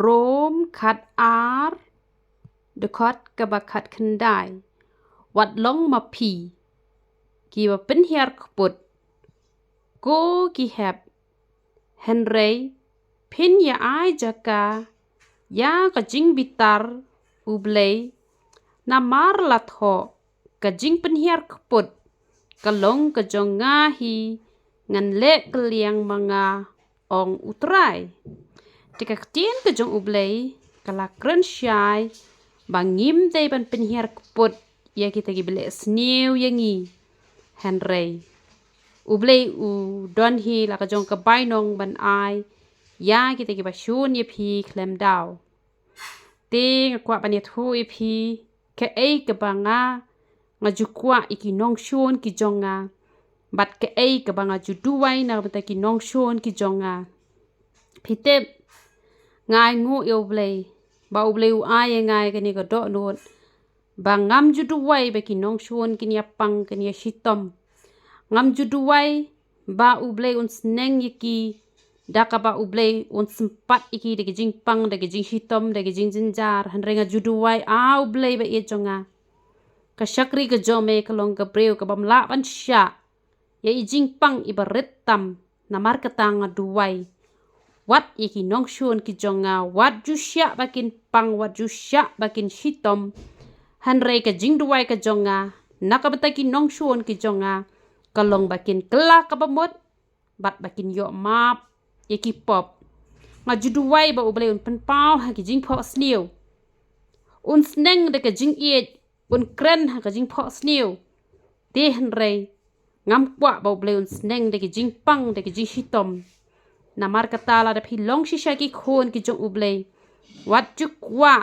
Rome ขัดอาร์เดคอดกะบะขัดขึ้นได้วัดลงมาพีกีว่าเป็นเฮียร์ขปุดโกกีแฮบเฮนรีพินยาไอจากายากะจิงบิตาร์อุเบลนามาร์ลัดหอกะจิงเป็นเฮียร์ขปุดกะลงกะจงงาฮีงันเละกะเลียงมังาองอุตรายJika ketian ke jong ublay, kala keren syai, bangim day ban penhiar keput, ya kita gibele snew yangi, Henry. Ublay u don hi la ka jong kabay nong ban ai, ya kita gibasyun ya pi klem daw. Ting kwa paniat hu ya pi, ke ay kabanga, nga jukwa iki nong syun ki jonga, bat ke ay kabanga juduway na bata ki nong syun ki jonga. Pitip, ngai ngu ublay ba ublay u ay ngai kani ka do not ba ngam juduway ba kinong shuon kinya pang kinya shitom ngam juduway ba ublay un sneng yiki daka ba ublay un sempat iki de jing pang de jing shitom de jing jinjar hanrenga juduway a ublay ba e jonga ka shakri ka jome ka long ka breu ka bamla ban sha ya i jing pang ibaret tam na markata nga duway Wat iki nong syun ki jonga wat jusya bakin pang wat jusya bakin shitom hanrei ka jing duwai ka jonga nakabata ki nong syun ki jonga kalong bakin kela ka bamot bat bakin yo map iki pop nga juduwai ba ublay un penpau ha ki jing pop snew un sneng de ka jing iet un kren ha ka jing pop snew te hanrei ngam kwa ba ublay un sneng de ki jing pang de ki jing shitom na marka tala da pilong shisha ki khon ki jong ublay wat jukwa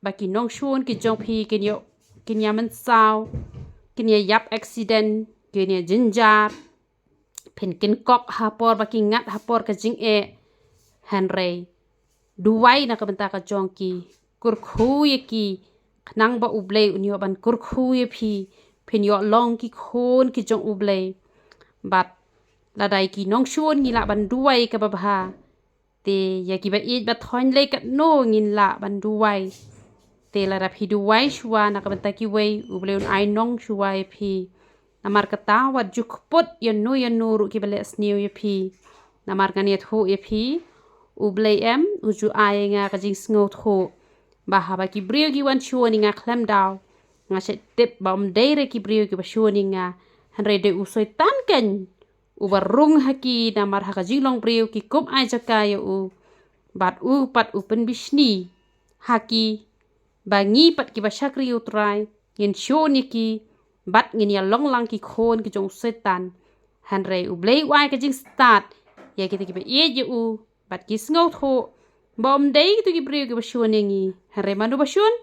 ba ki nong shun ki jong pi kin yaman saw kin ya yap accident kin ya jinjar pen kin kok hapor ba ki ngat hapor ka jing Henry duway na kabenta ka jong ki kurkhu ki nang ba ublay unyo ban kurkhu pi pen yo long ki khon ki jong ublay bat ladai ki nong shun ngila ban duway ka babha te ya ki ba it ba thon le kat no ngin la ban duway te la ra phi duway shwa na ka banta ki way uble un ai nong shwa phi namar ka ta wat juk pot yan no ru ki bale snew ye phi namar ka net ho ye phi uble em uju ai nga ka jing sngot ho ba ha ba ki brio ki wan shwa ni nga khlem daw nga se tip ba dai re ki brio ki ba shwa ni nga han re de usoi tan ken ubarung haki namar haka jinglong priu ki kum ai jakaya u bat u pat u pen bisni haki bangi pat ki basakri u trai ngin shoni ki bat ngin ya long lang ki khon ki jong setan hanrei u blei wai ka jing start ya ki ki ba ye je u bat ki sngot ho bom dei tu ki priu ki bashoni ngi hanrei manu bashun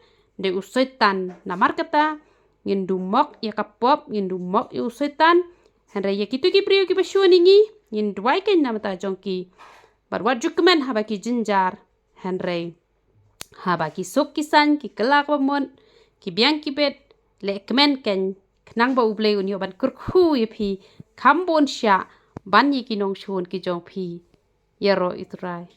de u setan namar kata ngin du mok ya kapop ngin du mok u setan Henry ya kitu ki priyo ki basyoni ngi yin duwai ken na mata jongki barwat jukmen haba ki jinjar Henry haba ki sok kisan ki kelak pamon ki biang ki bet le kemen ken knang ba uble un yo ban kurkhu ye phi khambon sha ban yi ki nong shon ki jong phi yero itrai